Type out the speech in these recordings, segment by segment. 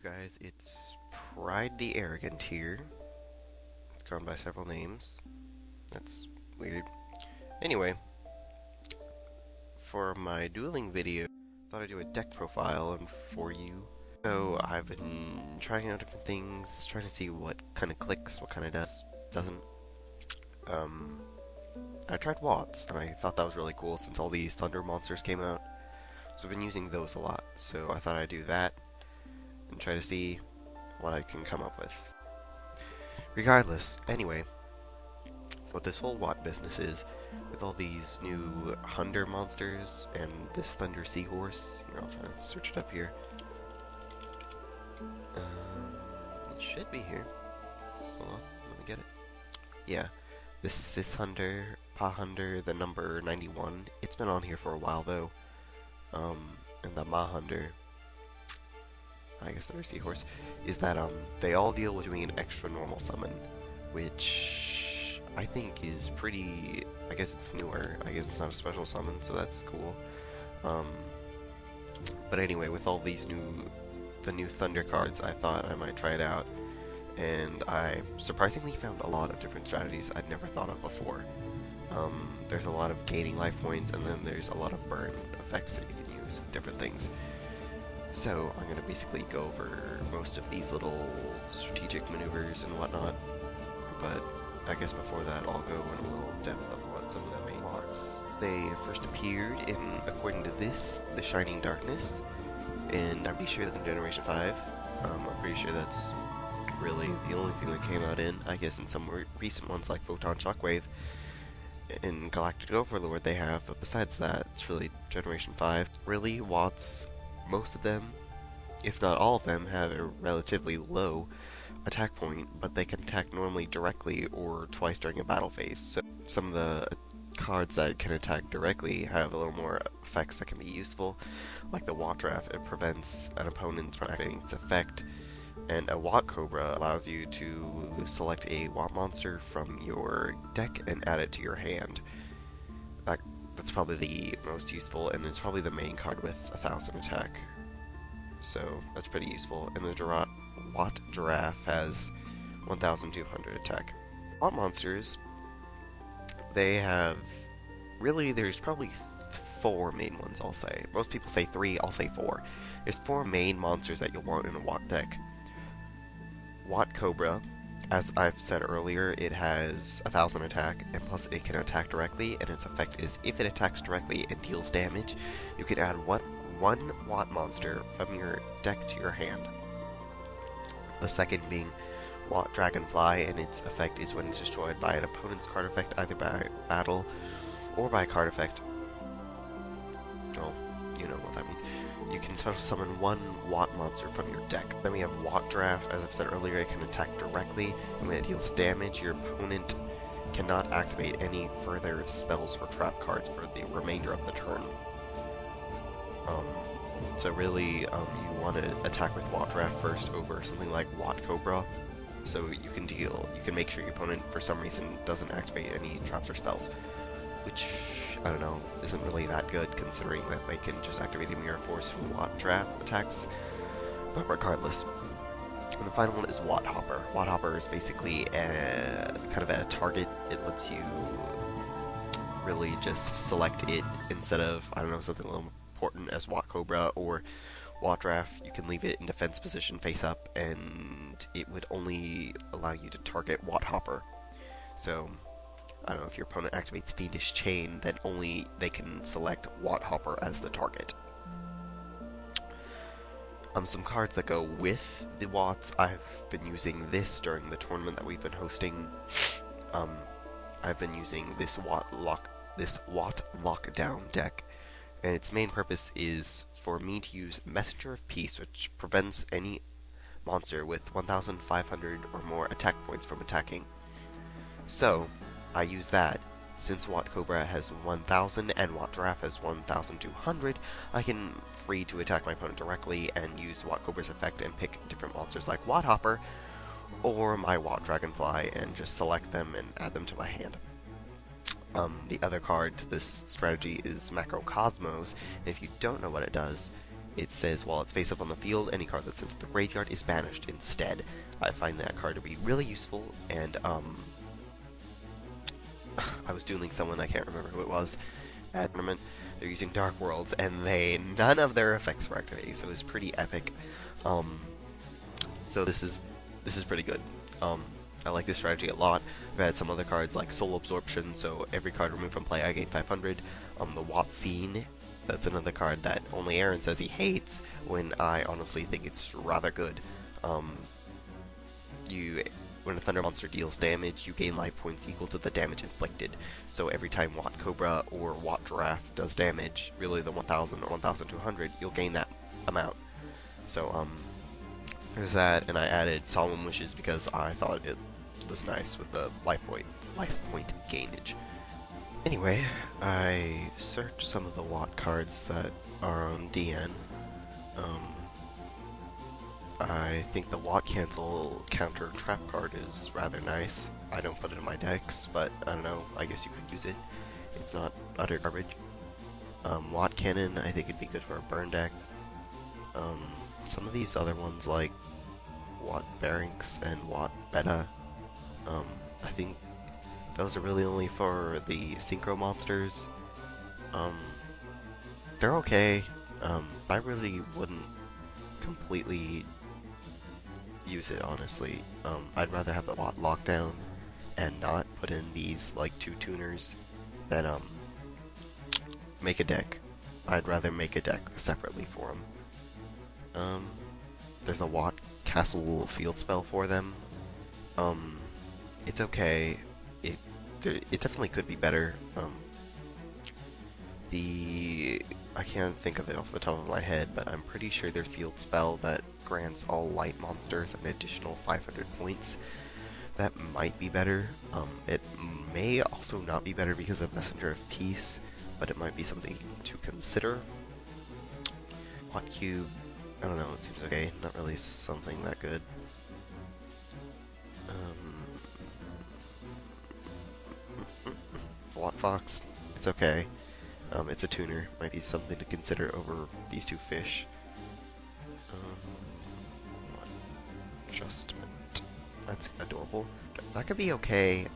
you guys, it's Pride the Arrogant here. It's gone by several names. That's weird. Anyway, for my dueling video, thought I'd do a deck profile for you. So I've been trying out different things, trying to see what kind of clicks, what kind of doesn't. I tried Watts, and I thought that was really cool since all these Thunder monsters came out. So I've been using those a lot, so I thought I'd do that and try to see what I can come up with. Regardless, anyway, what this whole Watt business is, with all these new Thunder monsters and this Thunder Seahorse, here, I'll try to search it up here. It should be here. Hold on, let me get it. Yeah, this Thunder, Thunder, the number 91. It's been on here for a while though. And the Thunder, I guess Thunder Seahorse, is that they all deal with doing an extra normal summon, which I think is pretty. I guess it's newer. I guess it's not a special summon, so that's cool. But anyway, with all these the new Thunder cards, I thought I might try it out, and I surprisingly found a lot of different strategies I'd never thought of before. There's a lot of gaining life points, and then there's a lot of burn effects that you can use, different things. So I'm going to basically go over most of these little strategic maneuvers and whatnot, but I guess before that I'll go in a little depth of what some of the main Watts. They first appeared in, according to this, the Shining Darkness, and I'm pretty sure that's in Generation 5. I'm pretty sure that's really the only thing that came out in. I guess in some recent ones like Photon Shockwave and Galactic Overlord they have, but besides that, it's really Generation 5. Really, Watts, most of them, if not all of them, have a relatively low attack point, but they can attack normally directly or twice during a battle phase. So some of the cards that can attack directly have a little more effects that can be useful, like the Watt Draft. It prevents an opponent from activating its effect, and a Watt Cobra allows you to select a Watt monster from your deck and add it to your hand. That's probably the most useful, and it's probably the main card with 1,000 attack. So that's pretty useful. And the Watt Giraffe has 1,200 attack. Watt monsters, they have there's probably 4 main ones, I'll say. Most people say 3, I'll say 4. There's 4 main monsters that you'll want in a Watt deck. Watt Cobra, as I've said earlier, it has 1,000 attack, and plus it can attack directly, and its effect is if it attacks directly and deals damage, you can add one Watt monster from your deck to your hand. The second being Watt Dragonfly, and its effect is when it's destroyed by an opponent's card effect, either by battle or by card effect. Oh, you know what that means. You can special summon 1 Watt monster from your deck. Then we have Watt Draft. As I've said earlier, it can attack directly, and when it deals damage, your opponent cannot activate any further spells or trap cards for the remainder of the turn. So really, you want to attack with Watt Draft first over something like Watt Cobra, so you can make sure your opponent, for some reason, doesn't activate any traps or spells, which, I don't know, isn't really that good, considering that they can just activate a Mirror Force from Watt Draft attacks, but regardless. And the final one is Watt Hopper. Watt Hopper is basically kind of a target. It lets you really just select it instead of, I don't know, something a little important as Watt Cobra or Watt Draft. You can leave it in defense position face up, and it would only allow you to target Watt Hopper. So I don't know, if your opponent activates Fiendish Chain, then only they can select Watt Hopper as the target. Some cards that go with the Watts, I've been using this during the tournament that we've been hosting. I've been using this Watt Lockdown deck, and its main purpose is for me to use Messenger of Peace, which prevents any monster with 1,500 or more attack points from attacking. So I use that. Since Watt Cobra has 1,000 and Watt Giraffe has 1,200, I can free to attack my opponent directly and use Watt Cobra's effect and pick different monsters like Watt Hopper or my Watt Dragonfly and just select them and add them to my hand. The other card to this strategy is Macrocosmos, and if you don't know what it does, it says while it's face up on the field, any card that's sent to the graveyard is banished instead. I find that card to be really useful, and I was dueling someone, I can't remember who it was, at a tournament. They're using Dark Worlds, and none of their effects were activated, so it was pretty epic. So this is pretty good. I like this strategy a lot. I've had some other cards like Soul Absorption, so every card removed from play I gain 500. The Watt Scene, that's another card that only Aaron says he hates, when I honestly think it's rather good. When a Thunder monster deals damage, you gain life points equal to the damage inflicted. So every time Watt Cobra or Watt Giraffe does damage, really the 1000 or 1200, you'll gain that amount. So, there's that, and I added Solemn Wishes because I thought it was nice with the life point gainage. Anyway, I searched some of the Watt cards that are on DN. I think the Watt Cancel counter trap card is rather nice. I don't put it in my decks, but I don't know, I guess you could use it. It's not utter garbage. Watt Cannon, I think it'd be good for a burn deck. Some of these other ones like Watt Barranks and Watt Beta, I think those are really only for the Synchro monsters. They're okay. I really wouldn't completely use it, honestly. I'd rather have the Watt Lockdown and not put in these like 2 tuners than make a deck. I'd rather make a deck separately for them. There's a Watt Castle Field Spell for them. It's okay. It definitely could be better. I can't think of it off the top of my head, but I'm pretty sure there's Field Spell that grants all light monsters an additional 500 points. That might be better. It may also not be better because of Messenger of Peace, but it might be something to consider. Watt Cube, I don't know, it seems okay. Not really something that good. Watt Fox, it's okay. It's a tuner. Might be something to consider over these 2 fish. Adjustment. That's adorable. That could be okay.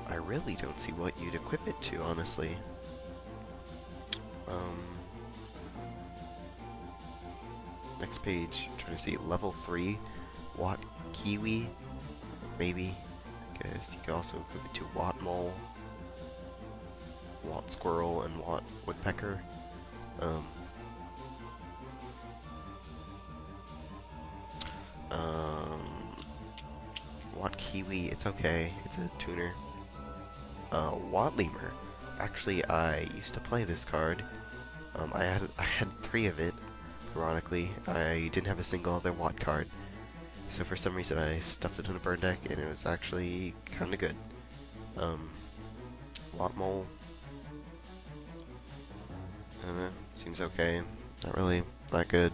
I really don't see what you'd equip it to, honestly. Next page, trying to see level 3 Watt Kiwi, maybe. Guess you could also equip it to Watt Mole, Watt Squirrel, and Watt Woodpecker. Watt Kiwi, it's okay. It's a tuner. Watt Lemur. Actually, I used to play this card. I had 3 of it. Ironically, I didn't have a single other Watt card. So for some reason I stuffed it in a burn deck, and it was actually kinda good. Watt Mole. I don't know, seems okay. Not really that good.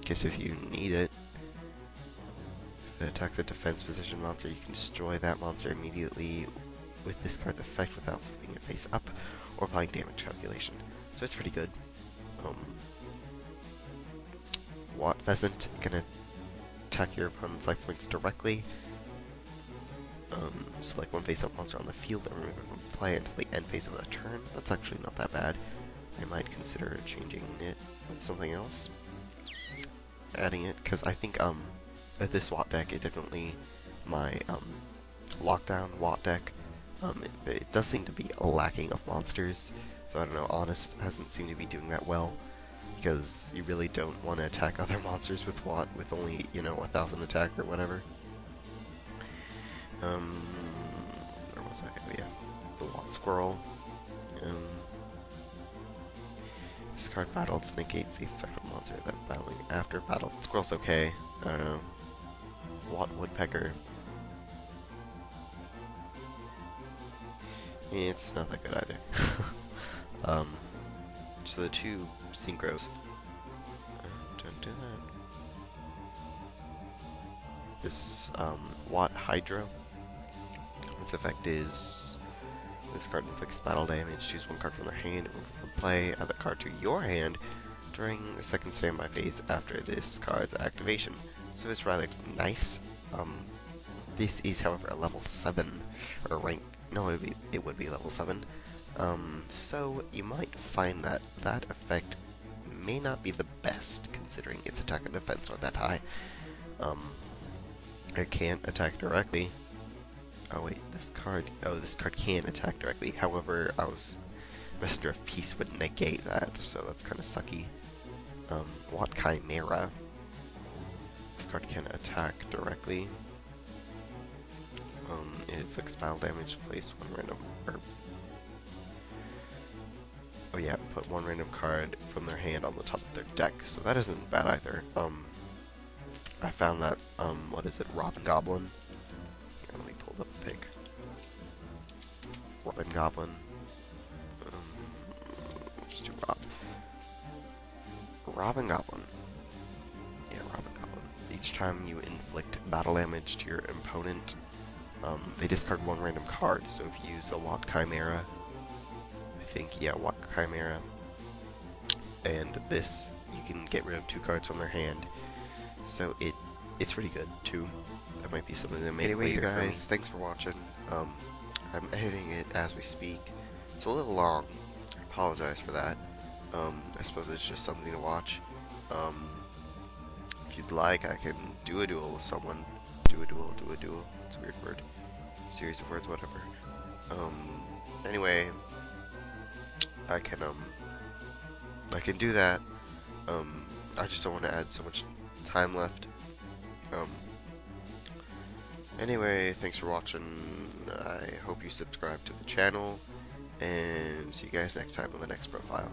Guess if you need it. If it attacks a defense position monster, you can destroy that monster immediately with this card's effect without flipping it face up or applying damage calculation. So it's pretty good. Watt Pheasant, gonna attack your opponent's life points directly. Select 1 face-up monster on the field and remove it from play until the end phase of the turn. That's actually not that bad. I might consider changing it with something else. Adding it, because I think with this Watt deck, it definitely, my Lockdown Watt deck, it does seem to be lacking of monsters. So I don't know, Honest hasn't seemed to be doing that well, because you really don't want to attack other monsters with Watt with only, 1000 attack or whatever. Where was I? Oh yeah, the Watt Squirrel. This card battled negates the effect of monster that battling after battle. Squirrel's okay. I don't know. Watt Woodpecker. It's not that good either. So the 2 synchros. Don't do that. This Watt Hydro. Its effect is this card inflicts battle damage. Choose 1 card from their hand and remove from play add the card to your hand during the second standby phase after this card's activation. So it's rather nice. This is, however, a level 7 or rank. No, it would be level 7. So you might find that that effect may not be the best, considering its attack and defense aren't that high. It can't attack directly. Oh wait, this card can attack directly. However, Messenger of Peace would negate that, so that's kind of sucky. What Chimera? This card can attack directly. It inflicts battle damage. Place one random. Oh yeah, put one random card from their hand on the top of their deck. So that isn't bad either. I found that what is it? Robin Goblin. Here, let me pull up a pic. Robin Goblin. Just do Robin Goblin. Yeah, Robin Goblin. Each time you inflict battle damage to your opponent, they discard one random card. So if you use a Walk Chimera, I think, yeah, Walk Chimera, and this, you can get rid of 2 cards from their hand. So it's pretty good too. That might be something that may. Anyway, you guys, thanks for watching. I'm editing it as we speak. It's a little long. I apologize for that. I suppose it's just something to watch. If you'd like, I can do a duel with someone. Do a duel. It's a weird word. Series of words, whatever. Anyway, I can do that. I just don't want to add so much time left. Anyway, thanks for watching. I hope you subscribe to the channel, and see you guys next time on the next profile.